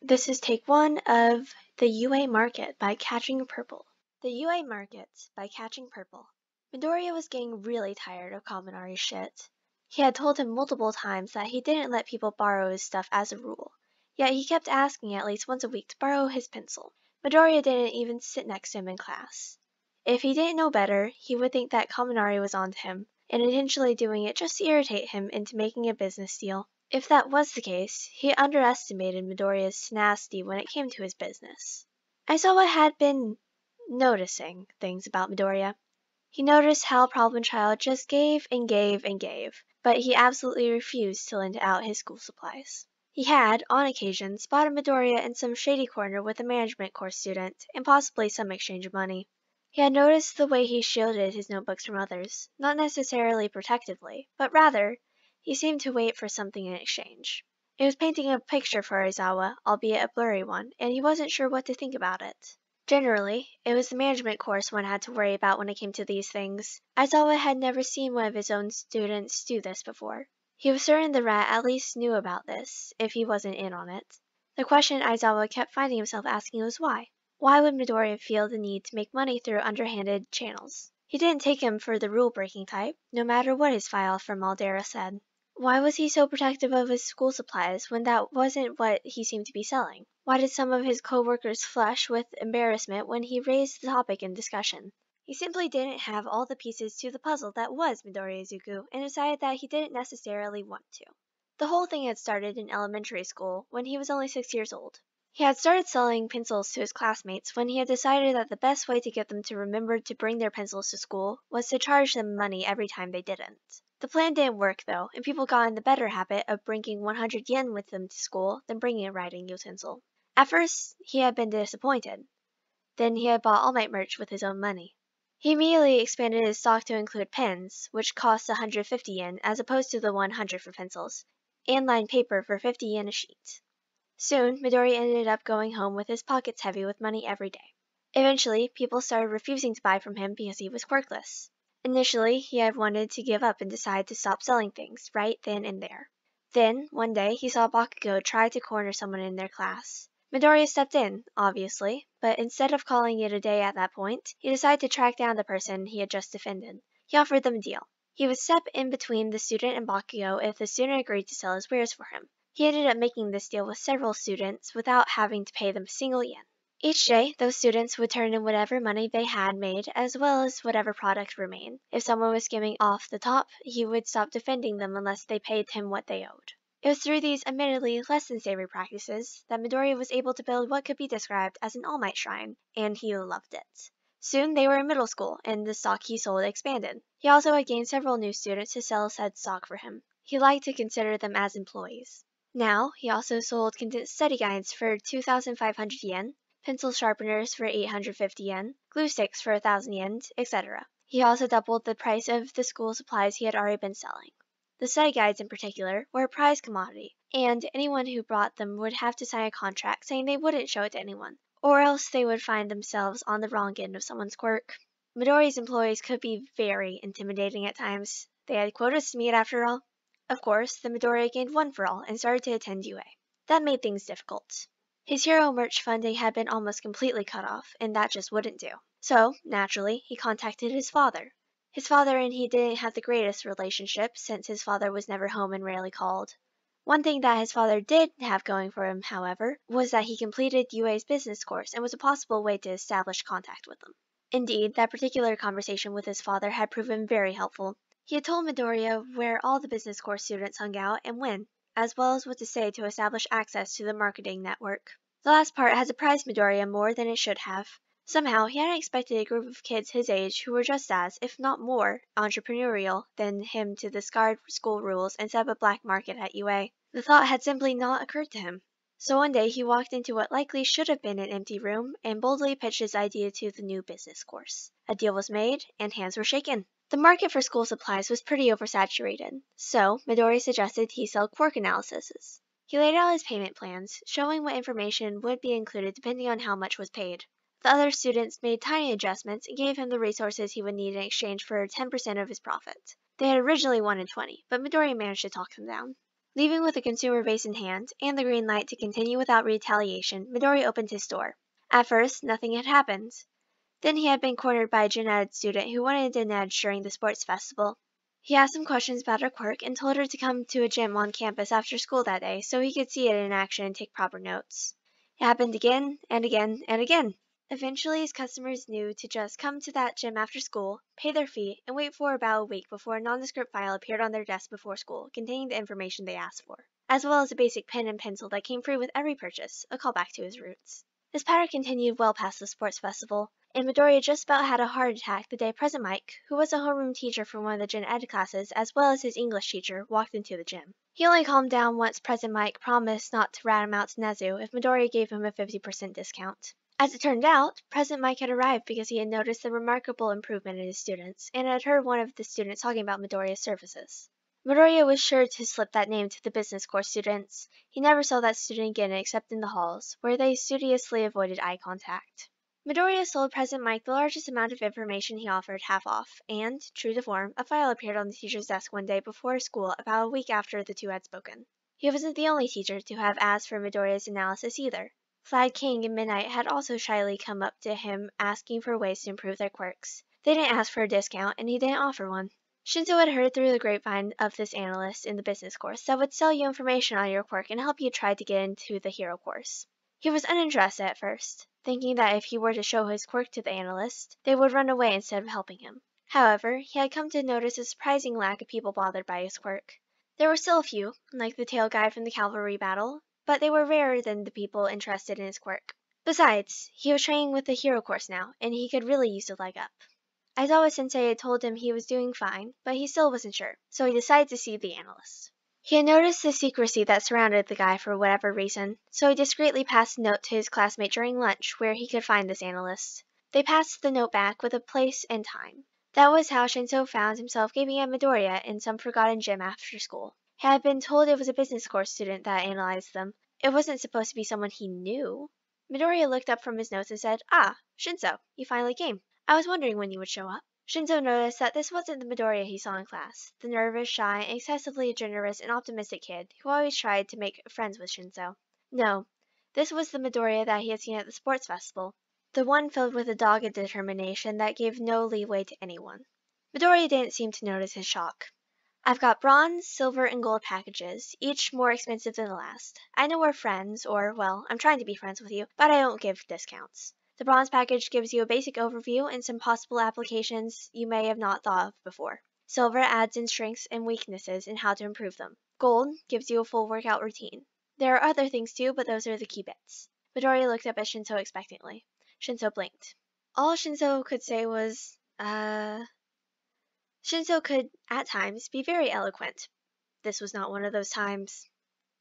This is take one of the UA Market by Catching Purple. The UA Market by Catching Purple. Midoriya was getting really tired of Kaminari's shit. He had told him multiple times that he didn't let people borrow his stuff as a rule, yet he kept asking at least once a week to borrow his pencil. Midoriya didn't even sit next to him in class. If he didn't know better, he would think that Kaminari was onto him, and intentionally doing it just to irritate him into making a business deal. If that was the case, he underestimated Midoriya's tenacity when it came to his business. Aizawa had been noticing things about Midoriya. He noticed how Problem Child just gave and gave and gave, but he absolutely refused to lend out his school supplies. He had, on occasion, spotted Midoriya in some shady corner with a management course student, and possibly some exchange of money. He had noticed the way he shielded his notebooks from others, not necessarily protectively, but rather, he seemed to wait for something in exchange. It was painting a picture for Aizawa, albeit a blurry one, and he wasn't sure what to think about it. Generally, it was the management course one had to worry about when it came to these things. Aizawa had never seen one of his own students do this before. He was certain the rat at least knew about this, if he wasn't in on it. The question Aizawa kept finding himself asking was why. Why would Midoriya feel the need to make money through underhanded channels? He didn't take him for the rule-breaking type, no matter what his file from Aldera said. Why was he so protective of his school supplies when that wasn't what he seemed to be selling? Why did some of his co-workers flush with embarrassment when he raised the topic in discussion? He simply didn't have all the pieces to the puzzle that was Midoriya Izuku and decided that he didn't necessarily want to. The whole thing had started in elementary school when he was only 6 years old. He had started selling pencils to his classmates when he had decided that the best way to get them to remember to bring their pencils to school was to charge them money every time they didn't. The plan didn't work though, and people got in the better habit of bringing 100 yen with them to school than bringing a writing utensil. At first, he had been disappointed. Then he had bought All Might merch with his own money. He immediately expanded his stock to include pens, which cost 150 yen as opposed to the 100 for pencils, and lined paper for 50 yen a sheet. Soon, Midoriya ended up going home with his pockets heavy with money every day. Eventually, people started refusing to buy from him because he was quirkless. Initially, he had wanted to give up and decide to stop selling things right then and there. Then, one day, he saw Bakugo try to corner someone in their class. Midoriya stepped in, obviously, but instead of calling it a day at that point, he decided to track down the person he had just defended. He offered them a deal. He would step in between the student and Bakugo if the student agreed to sell his wares for him. He ended up making this deal with several students without having to pay them a single yen. Each day, those students would turn in whatever money they had made as well as whatever product remained. If someone was skimming off the top, he would stop defending them unless they paid him what they owed. It was through these admittedly less than savory practices that Midoriya was able to build what could be described as an All Might shrine, and he loved it. Soon they were in middle school, and the stock he sold expanded. He also had gained several new students to sell said stock for him. He liked to consider them as employees. Now, he also sold condensed study guides for 2,500 yen, pencil sharpeners for 850 yen, glue sticks for 1,000 yen, etc. He also doubled the price of the school supplies he had already been selling. The study guides in particular were a prized commodity, and anyone who bought them would have to sign a contract saying they wouldn't show it to anyone, or else they would find themselves on the wrong end of someone's quirk. Midoriya's employees could be very intimidating at times. They had quotas to meet after all. Of course, the Midoriya gained one for all and started to attend UA. That made things difficult. His hero merch funding had been almost completely cut off, and that just wouldn't do. So, naturally, he contacted his father. His father and he didn't have the greatest relationship since his father was never home and rarely called. One thing that his father did have going for him, however, was that he completed UA's business course and was a possible way to establish contact with them. Indeed, that particular conversation with his father had proven very helpful. He had told Midoriya where all the business course students hung out and when, as well as what to say to establish access to the marketing network. The last part had surprised Midoriya more than it should have. Somehow, he hadn't expected a group of kids his age who were just as, if not more, entrepreneurial than him to discard school rules and set up a black market at UA. The thought had simply not occurred to him. So one day he walked into what likely should have been an empty room and boldly pitched his idea to the new business course. A deal was made, and hands were shaken. The market for school supplies was pretty oversaturated, so Midoriya suggested he sell quirk analyses. He laid out his payment plans, showing what information would be included depending on how much was paid. The other students made tiny adjustments and gave him the resources he would need in exchange for 10% of his profit. They had originally wanted 20, but Midoriya managed to talk them down. Leaving with the consumer base in hand and the green light to continue without retaliation, Midori opened his store. At first, nothing had happened. Then he had been cornered by a gen ed student who wanted an edge during the sports festival. He asked some questions about her quirk and told her to come to a gym on campus after school that day so he could see it in action and take proper notes. It happened again and again and again. Eventually, his customers knew to just come to that gym after school, pay their fee, and wait for about a week before a nondescript file appeared on their desk before school containing the information they asked for, as well as a basic pen and pencil that came free with every purchase, a callback to his roots. This pattern continued well past the sports festival, and Midoriya just about had a heart attack the day President Mike, who was a homeroom teacher for one of the gen ed classes as well as his English teacher, walked into the gym. He only calmed down once President Mike promised not to rat him out to Nezu if Midoriya gave him a 50% discount. As it turned out, President Mike had arrived because he had noticed the remarkable improvement in his students and had heard one of the students talking about Midoriya's services. Midoriya was sure to slip that name to the business course students. He never saw that student again except in the halls, where they studiously avoided eye contact. Midoriya sold President Mike the largest amount of information he offered half off, and, true to form, a file appeared on the teacher's desk one day before school about a week after the two had spoken. He wasn't the only teacher to have asked for Midoriya's analysis either. Flag King and Midnight had also shyly come up to him asking for ways to improve their quirks. They didn't ask for a discount, and he didn't offer one. Shinzo had heard through the grapevine of this analyst in the business course that would sell you information on your quirk and help you try to get into the hero course. He was uninterested at first, thinking that if he were to show his quirk to the analyst, they would run away instead of helping him. However, he had come to notice a surprising lack of people bothered by his quirk. There were still a few, like the tail guy from the cavalry battle, but they were rarer than the people interested in his quirk. Besides, he was training with the hero course now, and he could really use a leg up. Aizawa sensei had told him he was doing fine, but he still wasn't sure, so he decided to see the analyst. He had noticed the secrecy that surrounded the guy for whatever reason, so he discreetly passed a note to his classmate during lunch where he could find this analyst. They passed the note back with a place and time. That was how Shinzo found himself gaping at Midoriya in some forgotten gym after school. He had been told it was a business course student that analyzed them. It wasn't supposed to be someone he knew. Midoriya looked up from his notes and said, "Ah, Shinzo, you finally came. I was wondering when you would show up." Shinzo noticed that this wasn't the Midoriya he saw in class, the nervous, shy, excessively generous, and optimistic kid who always tried to make friends with Shinzo. No, this was the Midoriya that he had seen at the sports festival, the one filled with a dogged determination that gave no leeway to anyone. Midoriya didn't seem to notice his shock. "I've got bronze, silver, and gold packages, each more expensive than the last. I know we're friends, or, well, I'm trying to be friends with you, but I don't give discounts. The bronze package gives you a basic overview and some possible applications you may have not thought of before. Silver adds in strengths and weaknesses and how to improve them. Gold gives you a full workout routine. There are other things too, but those are the key bits." Midoriya looked up at Shinzo expectantly. Shinzo blinked. All Shinzo could say was, Shinzo could, at times, be very eloquent. This was not one of those times.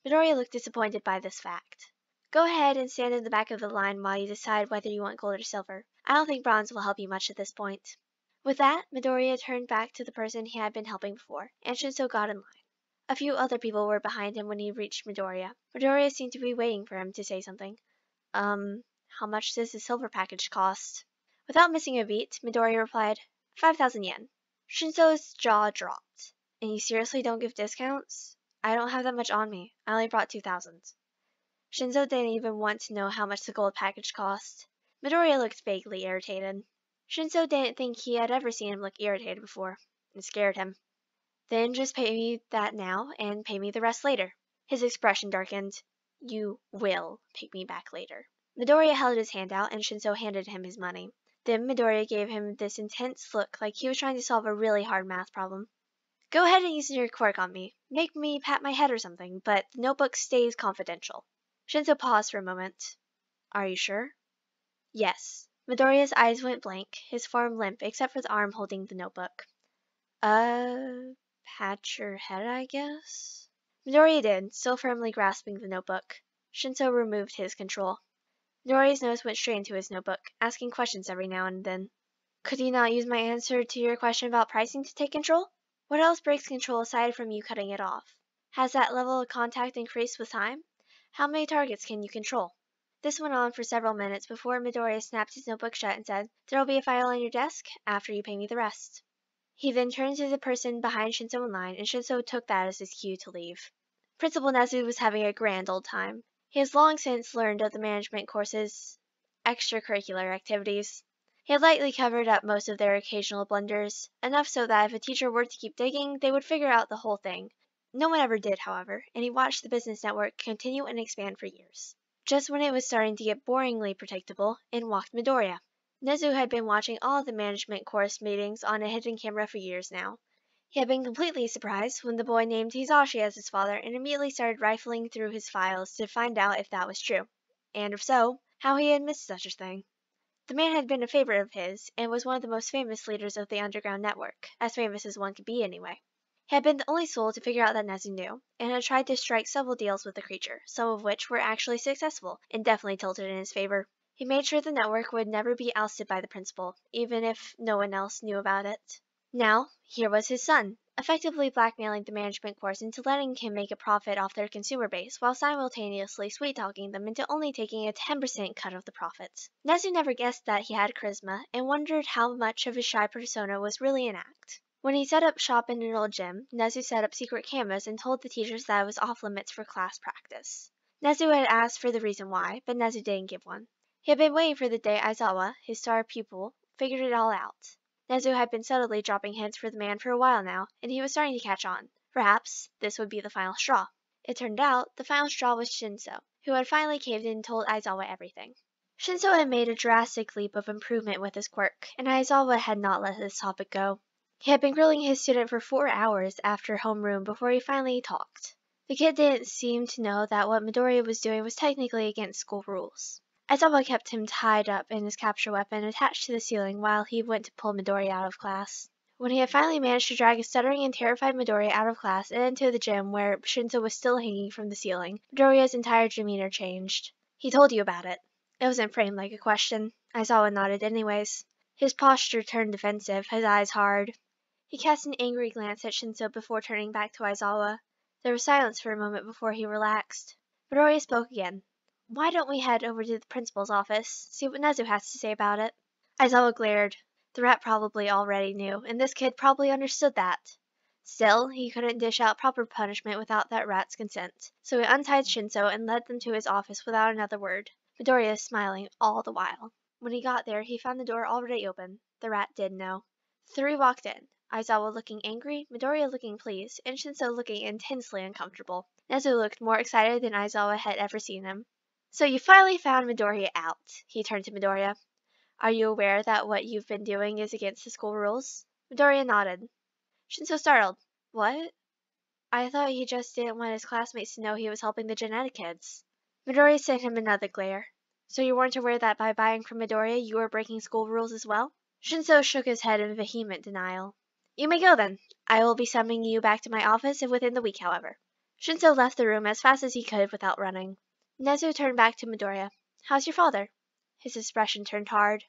Midoriya looked disappointed by this fact. "Go ahead and stand in the back of the line while you decide whether you want gold or silver. I don't think bronze will help you much at this point." With that, Midoriya turned back to the person he had been helping before, and Shinzo got in line. A few other people were behind him when he reached Midoriya. Midoriya seemed to be waiting for him to say something. How much does the silver package cost?" Without missing a beat, Midoriya replied, 5,000 yen. Shinzo's jaw dropped. "And you seriously don't give discounts?" "I don't have that much on me. I only brought 2,000. Shinzo didn't even want to know how much the gold package cost. Midoriya looked vaguely irritated. Shinzo didn't think he had ever seen him look irritated before. It scared him. "Then just pay me that now, and pay me the rest later." His expression darkened. "You will pay me back later." Midoriya held his hand out, and Shinzo handed him his money. Then Midoriya gave him this intense look like he was trying to solve a really hard math problem. "Go ahead and use your quirk on me. Make me pat my head or something, but the notebook stays confidential." Shinzo paused for a moment. "Are you sure?" "Yes." Midoriya's eyes went blank, his form limp except for the arm holding the notebook. Pat your head, I guess?" Midoriya did, still firmly grasping the notebook. Shinzo removed his control. Midoriya's nose went straight into his notebook, asking questions every now and then. "Could you not use my answer to your question about pricing to take control? What else breaks control aside from you cutting it off? Has that level of contact increased with time? How many targets can you control?" This went on for several minutes before Midoriya snapped his notebook shut and said, "There'll be a file on your desk after you pay me the rest." He then turned to the person behind Shinzo in line, and Shinzo took that as his cue to leave. Principal Nezu was having a grand old time. He has long since learned of the management course's extracurricular activities. He had lightly covered up most of their occasional blunders, enough so that if a teacher were to keep digging, they would figure out the whole thing. No one ever did, however, and he watched the business network continue and expand for years. Just when it was starting to get boringly predictable, in walked Midoriya. Nezu had been watching all of the management course meetings on a hidden camera for years now. He had been completely surprised when the boy named Hisashi as his father and immediately started rifling through his files to find out if that was true, and if so, how he had missed such a thing. The man had been a favorite of his, and was one of the most famous leaders of the underground network, as famous as one could be anyway. He had been the only soul to figure out that Nezu knew, and had tried to strike several deals with the creature, some of which were actually successful, and definitely tilted in his favor. He made sure the network would never be ousted by the principal, even if no one else knew about it. Now, here was his son, effectively blackmailing the management course into letting him make a profit off their consumer base while simultaneously sweet-talking them into only taking a 10% cut of the profits. Nezu never guessed that he had charisma and wondered how much of his shy persona was really an act. When he set up shop in an old gym, Nezu set up secret cameras and told the teachers that it was off limits for class practice. Nezu had asked for the reason why, but Nezu didn't give one. He had been waiting for the day Aizawa, his star pupil, figured it all out. Nezu had been subtly dropping hints for the man for a while now, and he was starting to catch on. Perhaps this would be the final straw. It turned out the final straw was Shinso, who had finally caved in and told Aizawa everything. Shinso had made a drastic leap of improvement with his quirk, and Aizawa had not let this topic go. He had been grilling his student for 4 hours after homeroom before he finally talked. The kid didn't seem to know that what Midoriya was doing was technically against school rules. Aizawa kept him tied up in his capture weapon attached to the ceiling while he went to pull Midoriya out of class. When he had finally managed to drag a stuttering and terrified Midoriya out of class and into the gym where Shinso was still hanging from the ceiling, Midoriya's entire demeanor changed. He told you about it. It wasn't framed like a question. Aizawa nodded anyways. His posture turned defensive, his eyes hard. He cast an angry glance at Shinso before turning back to Aizawa. There was silence for a moment before he relaxed. Midoriya spoke again. Why don't we head over to the principal's office, see what Nezu has to say about it? Aizawa glared. The rat probably already knew, and this kid probably understood that. Still, he couldn't dish out proper punishment without that rat's consent, so he untied Shinso and led them to his office without another word, Midoriya smiling all the while. When he got there, he found the door already open. The rat did know. The three walked in, Aizawa looking angry, Midoriya looking pleased, and Shinso looking intensely uncomfortable. Nezu looked more excited than Aizawa had ever seen him. So you finally found Midoriya out. He turned to Midoriya. Are you aware that what you've been doing is against the school rules? Midoriya nodded. Shinso startled. What? I thought he just didn't want his classmates to know he was helping the genetic kids. Midoriya sent him another glare. So you weren't aware that by buying from Midoriya you were breaking school rules as well? Shinso shook his head in vehement denial. You may go then. I will be summoning you back to my office within the week, however. Shinso left the room as fast as he could without running. Nezu turned back to Midoriya. How's your father? His expression turned hard.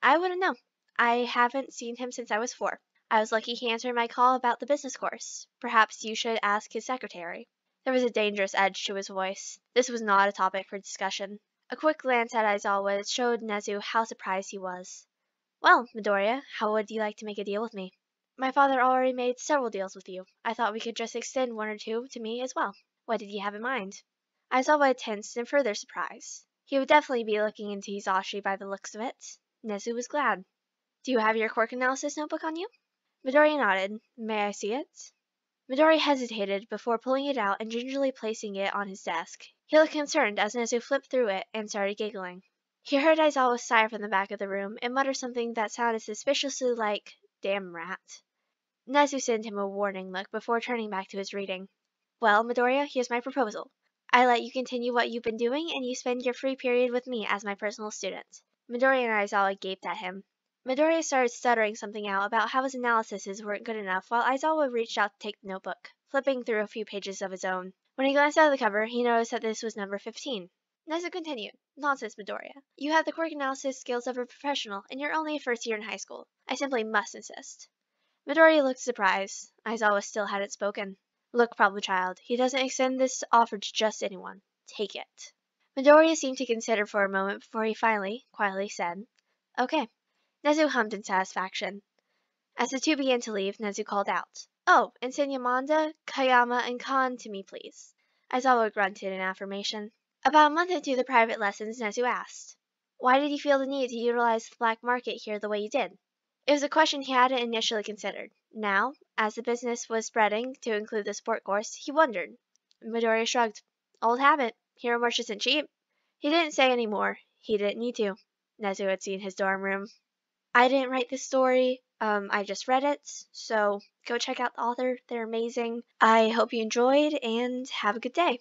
I wouldn't know. I haven't seen him since I was 4. I was lucky he answered my call about the business course. Perhaps you should ask his secretary. There was a dangerous edge to his voice. This was not a topic for discussion. A quick glance at Aizawa showed Nezu how surprised he was. Well, Midoriya, how would you like to make a deal with me? My father already made several deals with you. I thought we could just extend 1 or 2 to me as well. What did you have in mind? Aizawa tensed in further surprise. He would definitely be looking into Hisashi by the looks of it. Nezu was glad. Do you have your quirk analysis notebook on you? Midoriya nodded. May I see it? Midoriya hesitated before pulling it out and gingerly placing it on his desk. He looked concerned as Nezu flipped through it and started giggling. He heard Aizawa sigh from the back of the room and mutter something that sounded suspiciously like, damn rat. Nezu sent him a warning look before turning back to his reading. Well, Midoriya, here's my proposal. I let you continue what you've been doing, and you spend your free period with me as my personal student. Midoriya and Aizawa gaped at him. Midoriya started stuttering something out about how his analyses weren't good enough, while Aizawa reached out to take the notebook, flipping through a few pages of his own. When he glanced out of the cover, he noticed that this was number 15. Nezu continued. Nonsense, Midoriya. You have the quirk analysis skills of a professional, and you're only a first year in high school. I simply must insist. Midoriya looked surprised. Aizawa still hadn't spoken. Look, problem child, he doesn't extend this offer to just anyone. Take it. Midoriya seemed to consider for a moment before he finally, quietly said, Okay. Nezu hummed in satisfaction. As the two began to leave, Nezu called out, Oh, and send Yamanda, Kayama, and Khan to me, please. Aizawa grunted in affirmation. About a month into the private lessons, Nezu asked, "Why did you feel the need to utilize the black market here the way you did?" It was a question he hadn't initially considered. Now, as the business was spreading to include the sport course, he wondered. Midoriya shrugged. "Old habit. Hero merch isn't cheap." He didn't say any more. He didn't need to. Nezu had seen his dorm room. I didn't write this story. I just read it. So go check out the author. They're amazing. I hope you enjoyed and have a good day.